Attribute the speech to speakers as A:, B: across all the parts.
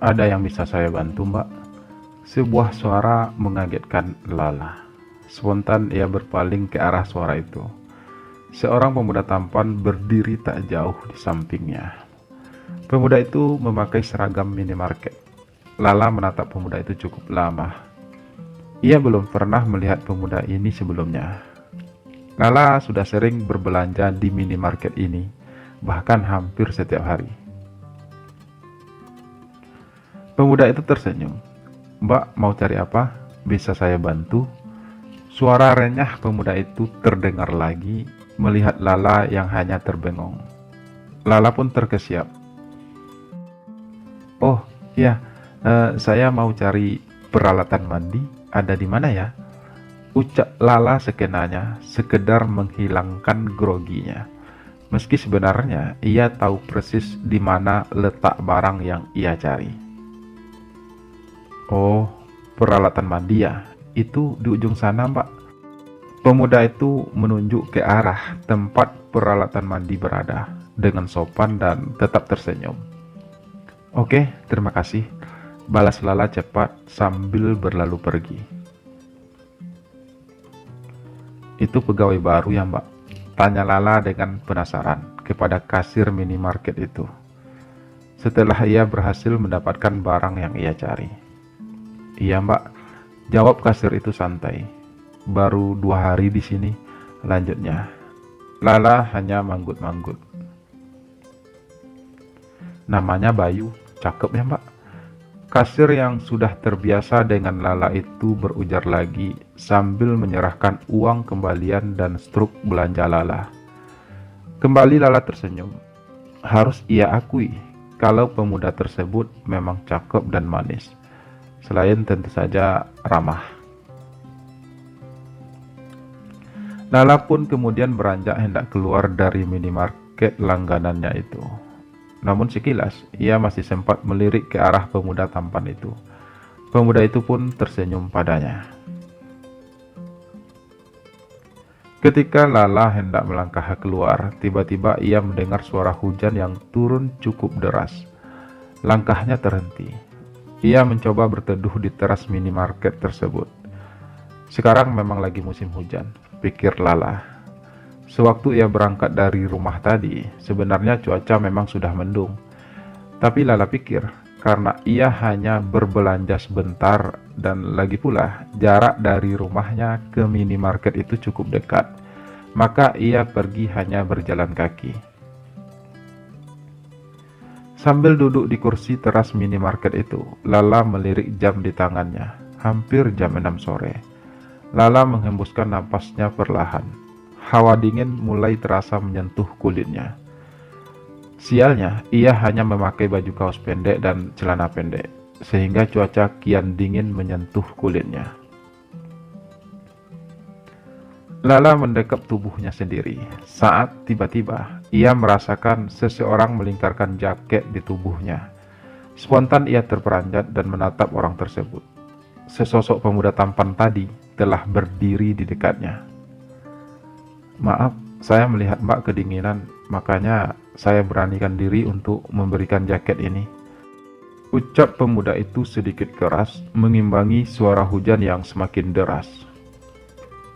A: Ada yang bisa saya bantu, Mbak? Sebuah suara mengagetkan Lala. Spontan ia berpaling ke arah suara itu. Seorang pemuda tampan berdiri tak jauh di sampingnya. Pemuda itu memakai seragam minimarket. Lala menatap pemuda itu cukup lama. Ia belum pernah melihat pemuda ini sebelumnya. Lala sudah sering berbelanja di minimarket ini, bahkan hampir setiap hari. Pemuda itu tersenyum. "Mbak, mau cari apa? Bisa saya bantu?" Suara renyah pemuda itu terdengar lagi, melihat Lala yang hanya terbengong. Lala pun terkesiap. "Oh, ya, saya mau cari peralatan mandi. Ada di mana ya?" Ucap Lala sekenanya, sekedar menghilangkan groginya. Meski sebenarnya ia tahu persis di mana letak barang yang ia cari. "Oh, peralatan mandi ya? Itu di ujung sana, Mbak." Pemuda itu menunjuk ke arah tempat peralatan mandi berada dengan sopan dan tetap tersenyum. "Oke, terima kasih," balas Lala cepat sambil berlalu pergi. "Itu pegawai baru ya, Mbak?" tanya Lala dengan penasaran kepada kasir minimarket itu. Setelah ia berhasil mendapatkan barang yang ia cari. "Iya, Mbak," jawab kasir itu santai. "Baru 2 hari di sini," lanjutnya. Lala hanya manggut-manggut. "Namanya Bayu, cakep ya, Mbak?" Kasir yang sudah terbiasa dengan Lala itu berujar lagi sambil menyerahkan uang kembalian dan struk belanja Lala. Kembali Lala tersenyum. Harus ia akui kalau pemuda tersebut memang cakep dan manis. Selain tentu saja ramah. Lala pun kemudian beranjak hendak keluar dari minimarket langganannya itu. Namun sekilas, ia masih sempat melirik ke arah pemuda tampan itu. Pemuda itu pun tersenyum padanya. Ketika Lala hendak melangkah keluar, tiba-tiba ia mendengar suara hujan yang turun cukup deras. Langkahnya terhenti. Ia mencoba berteduh di teras minimarket tersebut. Sekarang memang lagi musim hujan, pikir Lala. Sewaktu ia berangkat dari rumah tadi, sebenarnya cuaca memang sudah mendung. Tapi Lala pikir, karena ia hanya berbelanja sebentar dan lagi pula jarak dari rumahnya ke minimarket itu cukup dekat, maka ia pergi hanya berjalan kaki. Sambil duduk di kursi teras minimarket itu, Lala melirik jam di tangannya. Hampir jam 6 sore. Lala menghembuskan napasnya perlahan. Hawa dingin mulai terasa menyentuh kulitnya. Sialnya, ia hanya memakai baju kaos pendek dan celana pendek, sehingga cuaca kian dingin menyentuh kulitnya. Lala mendekap tubuhnya sendiri saat tiba-tiba ia merasakan seseorang melingkarkan jaket di tubuhnya. Spontan ia terperanjat dan menatap orang tersebut. Sesosok pemuda tampan tadi telah berdiri di dekatnya. "Maaf, saya melihat Mbak kedinginan, makanya saya beranikan diri untuk memberikan jaket ini," ucap pemuda itu sedikit keras, mengimbangi suara hujan yang semakin deras.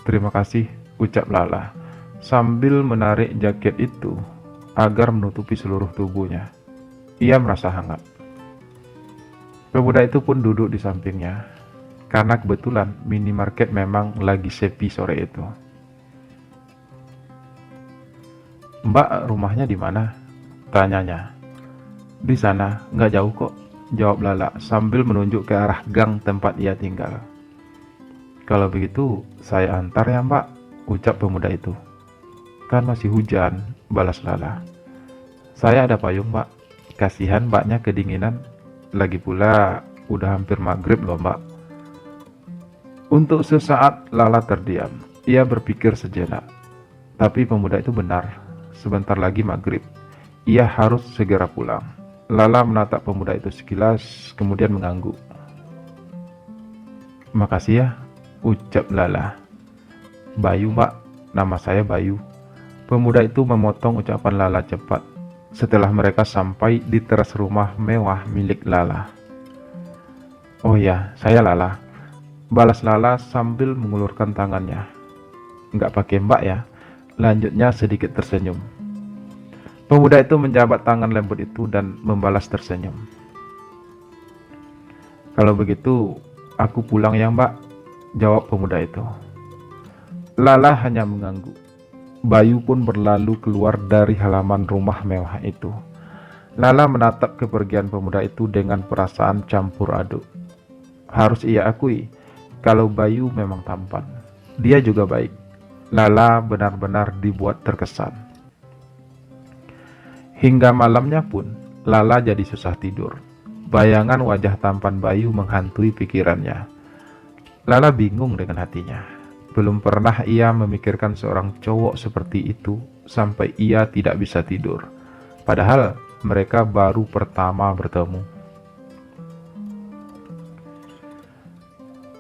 A: "Terima kasih," ucap Lala, sambil menarik jaket itu agar menutupi seluruh tubuhnya. Ia merasa hangat. Pemuda itu pun duduk di sampingnya, karena kebetulan minimarket memang lagi sepi sore itu. "Mbak, rumahnya di mana?" tanyanya. "Di sana, nggak jauh kok," jawab Lala sambil menunjuk ke arah gang tempat ia tinggal. "Kalau begitu, saya antar ya, Mbak," ucap pemuda itu. "Kan masih hujan," balas Lala. "Saya ada payung, Mbak. Kasihan Mbaknya kedinginan. Lagi pula, udah hampir maghrib loh, Mbak." Untuk sesaat Lala terdiam. Ia berpikir sejenak. Tapi pemuda itu benar. Sebentar lagi maghrib. Ia harus segera pulang. Lala menatap pemuda itu sekilas, kemudian mengangguk. "Makasih ya," ucap Lala. "Bayu, Mbak. Nama saya Bayu." Pemuda itu memotong ucapan Lala cepat setelah mereka sampai di teras rumah mewah milik Lala. Oh ya, saya Lala. Balas Lala sambil mengulurkan tangannya. Nggak pakai mbak ya, lanjutnya sedikit tersenyum. Pemuda itu menjabat tangan lembut itu dan membalas tersenyum. Kalau begitu, aku pulang ya mbak, jawab pemuda itu. Lala hanya mengangguk. Bayu pun berlalu keluar dari halaman rumah mewah itu. Lala menatap kepergian pemuda itu dengan perasaan campur aduk. Harus ia akui, kalau Bayu memang tampan. Dia juga baik. Lala benar-benar dibuat terkesan. Hingga malamnya pun, Lala jadi susah tidur. Bayangan wajah tampan Bayu menghantui pikirannya. Lala bingung dengan hatinya. Belum pernah ia memikirkan seorang cowok seperti itu sampai ia tidak bisa tidur. Padahal mereka baru pertama bertemu.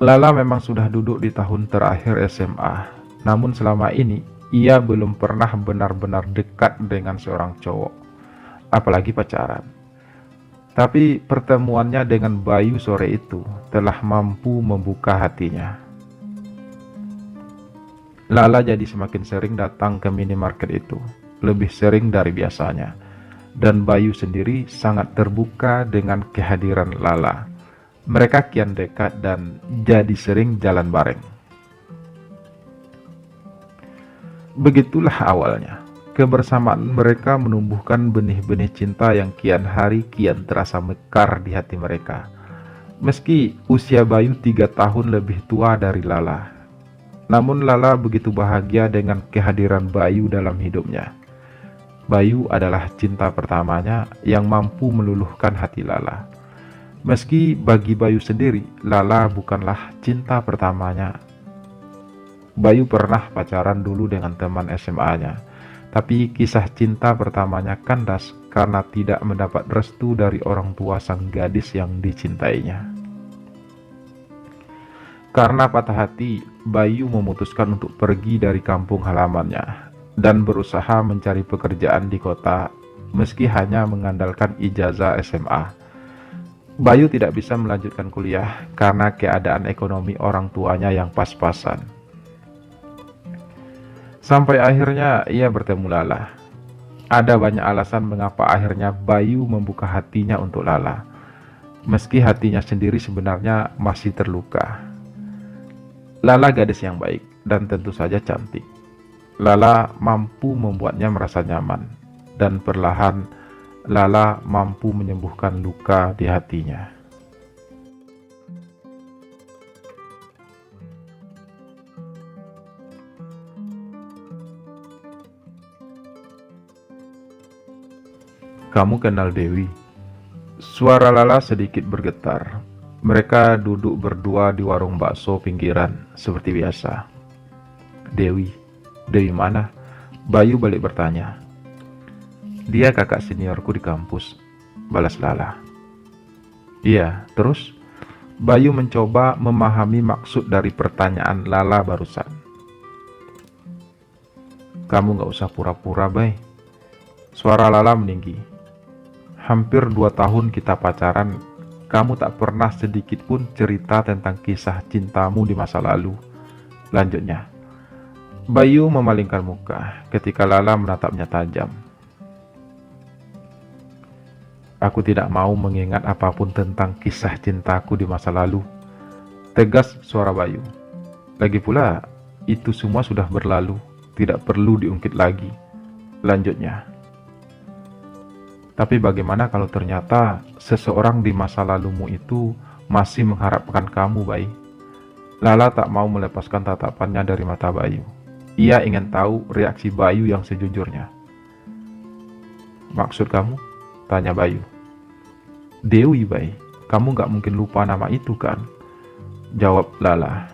A: Lala memang sudah duduk di tahun terakhir SMA. Namun selama ini ia belum pernah benar-benar dekat dengan seorang cowok, apalagi pacaran. Tapi pertemuannya dengan Bayu sore itu telah mampu membuka hatinya. Lala jadi semakin sering datang ke minimarket itu, lebih sering dari biasanya. Dan Bayu sendiri sangat terbuka dengan kehadiran Lala. Mereka kian dekat dan jadi sering jalan bareng. Begitulah awalnya. Kebersamaan mereka menumbuhkan benih-benih cinta yang kian hari kian terasa mekar di hati mereka. Meski usia Bayu 3 tahun lebih tua dari Lala, namun Lala begitu bahagia dengan kehadiran Bayu dalam hidupnya. Bayu adalah cinta pertamanya yang mampu meluluhkan hati Lala. Meski bagi Bayu sendiri, Lala bukanlah cinta pertamanya. Bayu pernah pacaran dulu dengan teman SMA-nya. Tapi kisah cinta pertamanya kandas karena tidak mendapat restu dari orang tua sang gadis yang dicintainya. Karena patah hati, Bayu memutuskan untuk pergi dari kampung halamannya dan berusaha mencari pekerjaan di kota meski hanya mengandalkan ijazah SMA. Bayu tidak bisa melanjutkan kuliah karena keadaan ekonomi orang tuanya yang pas-pasan. Sampai akhirnya ia bertemu Lala. Ada banyak alasan mengapa akhirnya Bayu membuka hatinya untuk Lala. Meski hatinya sendiri sebenarnya masih terluka. Lala gadis yang baik dan tentu saja cantik. Lala mampu membuatnya merasa nyaman. Dan perlahan Lala mampu menyembuhkan luka di hatinya. Kamu kenal Dewi? Suara Lala sedikit bergetar. Mereka duduk berdua di warung bakso pinggiran, seperti biasa. Dewi? Dewi mana? Bayu balik bertanya. Dia kakak seniorku di kampus, balas Lala. Iya, terus? Bayu mencoba memahami maksud dari pertanyaan Lala barusan. Kamu gak usah pura-pura, Bay. Suara Lala meninggi. Hampir 2 tahun kita pacaran, kamu tak pernah sedikit pun cerita tentang kisah cintamu di masa lalu. Lanjutnya, Bayu memalingkan muka ketika Lala menatapnya tajam. Aku tidak mau mengingat apapun tentang kisah cintaku di masa lalu. Tegas suara Bayu. Lagi pula, itu semua sudah berlalu, tidak perlu diungkit lagi. Lanjutnya. Tapi bagaimana kalau ternyata seseorang di masa lalumu itu masih mengharapkan kamu, Bayi? Lala tak mau melepaskan tatapannya dari mata Bayu. Ia ingin tahu reaksi Bayu yang sejujurnya. Maksud kamu? Tanya Bayu. Dewi, Bayi. Kamu gak mungkin lupa nama itu kan? Jawab Lala.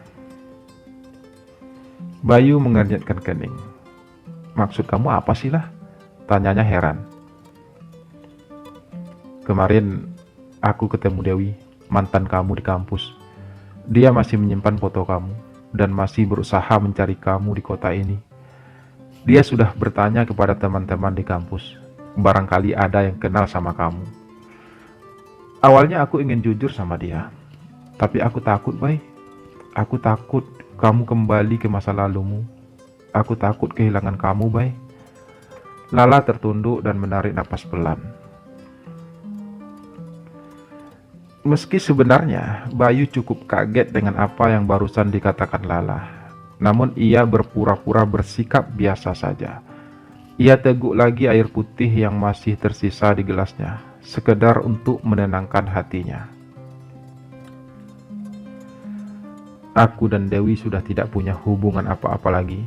A: Bayu mengernyitkan kening. Maksud kamu apa sih lah? Tanyanya heran. Kemarin aku ketemu Dewi, mantan kamu di kampus. Dia masih menyimpan foto kamu dan masih berusaha mencari kamu di kota ini. Dia sudah bertanya kepada teman-teman di kampus. Barangkali ada yang kenal sama kamu. Awalnya aku ingin jujur sama dia. Tapi aku takut, Bay. Aku takut kamu kembali ke masa lalumu. Aku takut kehilangan kamu, Bay. Lala tertunduk dan menarik napas pelan. Meski sebenarnya Bayu cukup kaget dengan apa yang barusan dikatakan Lala, namun ia berpura-pura bersikap biasa saja. Ia teguk lagi air putih yang masih tersisa di gelasnya, sekedar untuk menenangkan hatinya. Aku dan Dewi sudah tidak punya hubungan apa-apa lagi.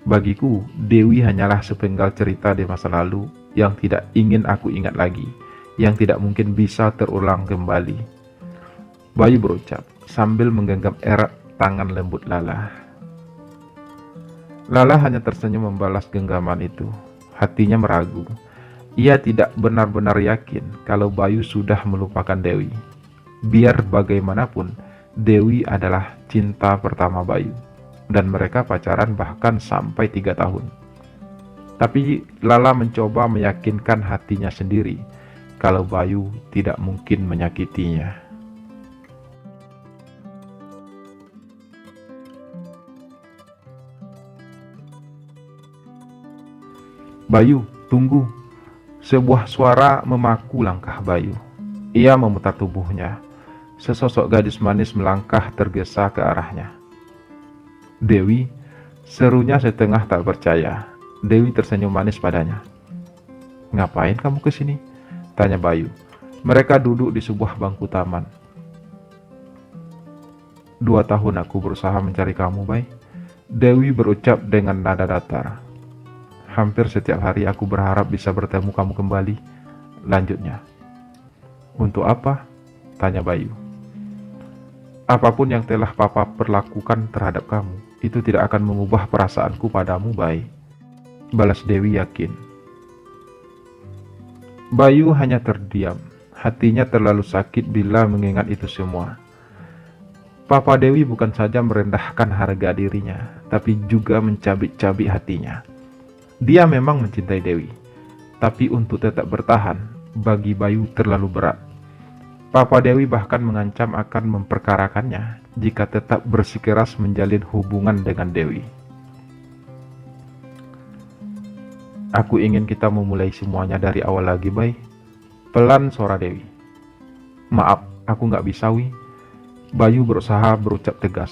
A: Bagiku, Dewi hanyalah sepenggal cerita di masa lalu yang tidak ingin aku ingat lagi, yang tidak mungkin bisa terulang kembali. Bayu berucap sambil menggenggam erat tangan lembut Lala. Lala hanya tersenyum membalas genggaman itu. Hatinya meragu. Ia tidak benar-benar yakin kalau Bayu sudah melupakan Dewi. Biar bagaimanapun, Dewi adalah cinta pertama Bayu, dan mereka pacaran bahkan sampai 3 tahun. Tapi Lala mencoba meyakinkan hatinya sendiri kalau Bayu tidak mungkin menyakitinya. Bayu, tunggu. Sebuah suara memaku langkah Bayu. Ia memutar tubuhnya. Sesosok gadis manis melangkah tergesa ke arahnya. Dewi, serunya setengah tak percaya. Dewi tersenyum manis padanya. Ngapain kamu kesini? Tanya Bayu. Mereka duduk di sebuah bangku taman. 2 tahun aku berusaha mencari kamu, Bay. Dewi berucap dengan nada datar. Hampir setiap hari aku berharap bisa bertemu kamu kembali. Lanjutnya. Untuk apa? Tanya Bayu. Apapun yang telah Papa perlakukan terhadap kamu, itu tidak akan mengubah perasaanku padamu, Bay. Balas Dewi yakin. Bayu hanya terdiam. Hatinya terlalu sakit bila mengingat itu semua. Papa Dewi bukan saja merendahkan harga dirinya, tapi juga mencabik-cabik hatinya. Dia memang mencintai Dewi, tapi untuk tetap bertahan, bagi Bayu terlalu berat. Papa Dewi bahkan mengancam akan memperkarakannya jika tetap bersikeras menjalin hubungan dengan Dewi. Aku ingin kita memulai semuanya dari awal lagi, Bay. Pelan suara Dewi. Maaf, aku nggak bisa, Wi. Bayu berusaha berucap tegas.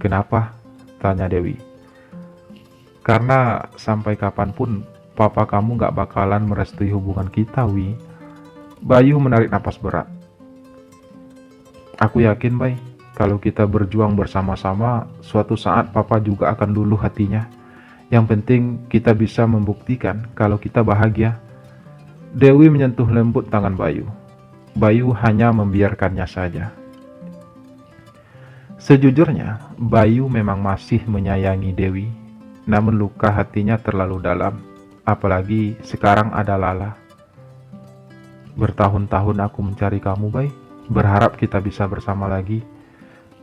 A: Kenapa? Tanya Dewi. Karena sampai kapanpun papa kamu gak bakalan merestui hubungan kita, Wi. Bayu menarik napas berat. Aku yakin, Bay, kalau kita berjuang bersama-sama, suatu saat papa juga akan luluh hatinya. Yang penting kita bisa membuktikan kalau kita bahagia. Dewi menyentuh lembut tangan Bayu. Bayu hanya membiarkannya saja. Sejujurnya, Bayu memang masih menyayangi Dewi. Namun luka hatinya terlalu dalam, apalagi sekarang ada Lala. Bertahun-tahun aku mencari kamu, Bay, berharap kita bisa bersama lagi.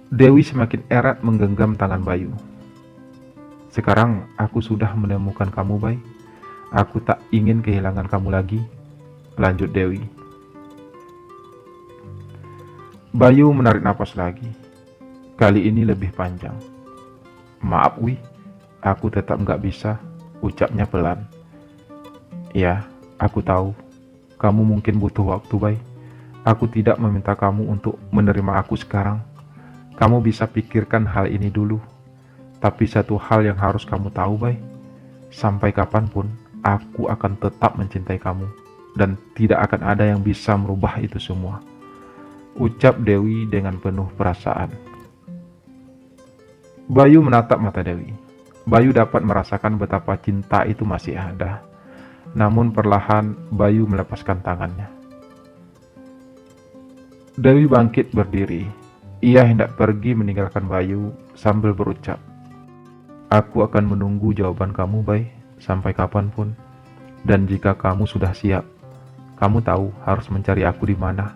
A: Dewi semakin erat menggenggam tangan Bayu. Sekarang aku sudah menemukan kamu, Bay. Aku tak ingin kehilangan kamu lagi. Lanjut Dewi. Bayu menarik napas lagi. Kali ini lebih panjang. Maaf, Wi. Aku tetap nggak bisa, ucapnya pelan. Ya, aku tahu. Kamu mungkin butuh waktu, Bay. Aku tidak meminta kamu untuk menerima aku sekarang. Kamu bisa pikirkan hal ini dulu. Tapi satu hal yang harus kamu tahu, Bay. Sampai kapanpun, aku akan tetap mencintai kamu. Dan tidak akan ada yang bisa merubah itu semua. Ucap Dewi dengan penuh perasaan. Bayu menatap mata Dewi. Bayu dapat merasakan betapa cinta itu masih ada. Namun perlahan Bayu melepaskan tangannya. Dewi bangkit berdiri. Ia hendak pergi meninggalkan Bayu sambil berucap, aku akan menunggu jawaban kamu, Bay, sampai kapanpun. Dan jika kamu sudah siap, kamu tahu harus mencari aku di mana.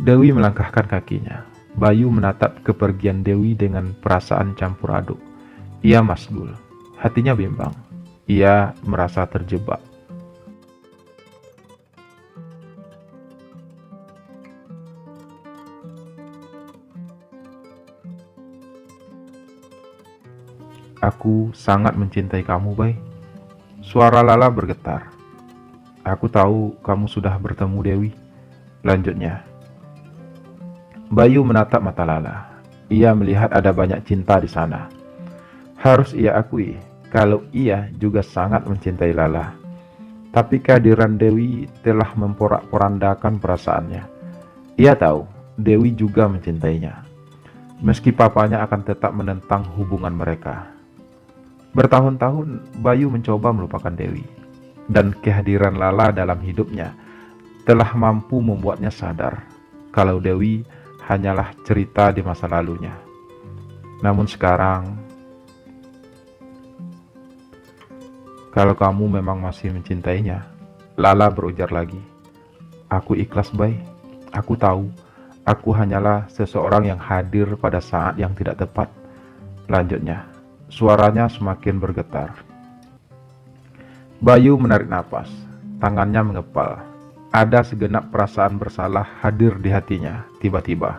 A: Dewi melangkahkan kakinya. Bayu menatap kepergian Dewi dengan perasaan campur aduk. Ia masgul, hatinya bimbang. Ia merasa terjebak. Aku sangat mencintai kamu, Bay. Suara Lala bergetar. Aku tahu kamu sudah bertemu Dewi. Lanjutnya. Bayu menatap mata Lala. Ia melihat ada banyak cinta di sana. Harus ia akui, kalau ia juga sangat mencintai Lala. Tapi kehadiran Dewi telah memporak-porandakan perasaannya. Ia tahu Dewi juga mencintainya. Meski papanya akan tetap menentang hubungan mereka. Bertahun-tahun Bayu mencoba melupakan Dewi. Dan kehadiran Lala dalam hidupnya telah mampu membuatnya sadar kalau Dewi hanyalah cerita di masa lalunya. Namun sekarang, kalau kamu memang masih mencintainya, Lala berujar lagi. Aku ikhlas, Bay. Aku tahu, aku hanyalah seseorang yang hadir pada saat yang tidak tepat. Lanjutnya, suaranya semakin bergetar. Bayu menarik napas, tangannya mengepal. Ada segenap perasaan bersalah hadir di hatinya tiba-tiba.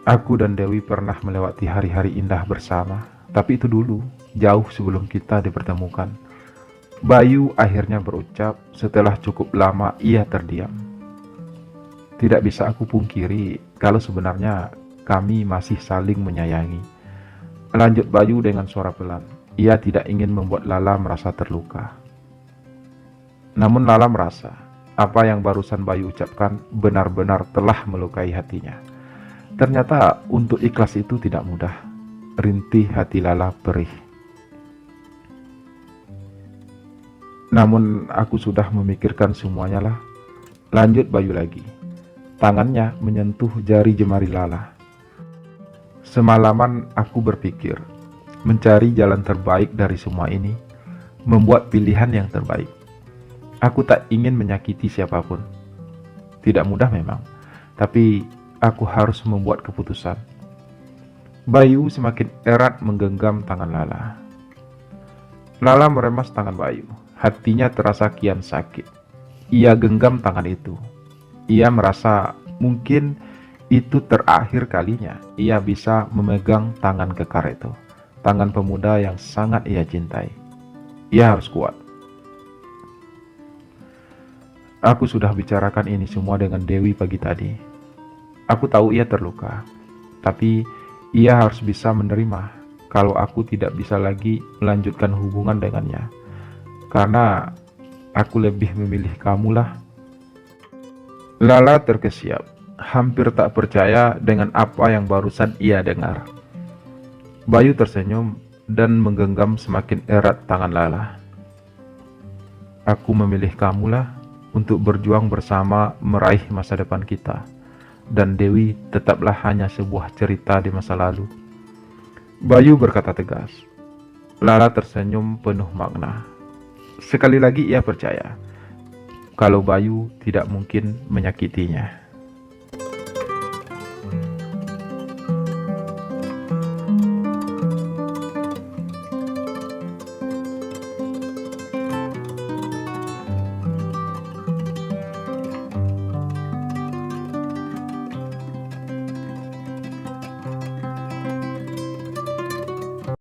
A: Aku dan Dewi pernah melewati hari-hari indah bersama, tapi itu dulu, jauh sebelum kita dipertemukan. Bayu akhirnya berucap setelah cukup lama ia terdiam. Tidak bisa aku pungkiri kalau sebenarnya kami masih saling menyayangi. Lanjut Bayu dengan suara pelan. Ia tidak ingin membuat Lala merasa terluka. Namun Lala merasa apa yang barusan Bayu ucapkan benar-benar telah melukai hatinya. Ternyata untuk ikhlas itu tidak mudah. Rintih hati Lala perih. Namun aku sudah memikirkan semuanya lah. Lanjut Bayu lagi. Tangannya menyentuh jari jemari Lala. Semalaman aku berpikir, mencari jalan terbaik dari semua ini, membuat pilihan yang terbaik. Aku tak ingin menyakiti siapapun. Tidak mudah memang, tapi aku harus membuat keputusan. Bayu semakin erat menggenggam tangan Lala. Lala meremas tangan Bayu. Hatinya terasa kian sakit. Ia genggam tangan itu. Ia merasa mungkin itu terakhir kalinya ia bisa memegang tangan kekar itu. Tangan pemuda yang sangat ia cintai. Ia harus kuat. Aku sudah bicarakan ini semua dengan Dewi pagi tadi. Aku tahu ia terluka, tapi ia harus bisa menerima kalau aku tidak bisa lagi melanjutkan hubungan dengannya. Karena aku lebih memilih kamulah. Lala terkesiap, hampir tak percaya dengan apa yang barusan ia dengar. Bayu tersenyum dan menggenggam semakin erat tangan Lala. Aku memilih kamulah untuk berjuang bersama meraih masa depan kita. Dan Dewi tetaplah hanya sebuah cerita di masa lalu. Bayu berkata tegas. Lala tersenyum penuh makna. Sekali lagi ia percaya kalau Bayu tidak mungkin menyakitinya.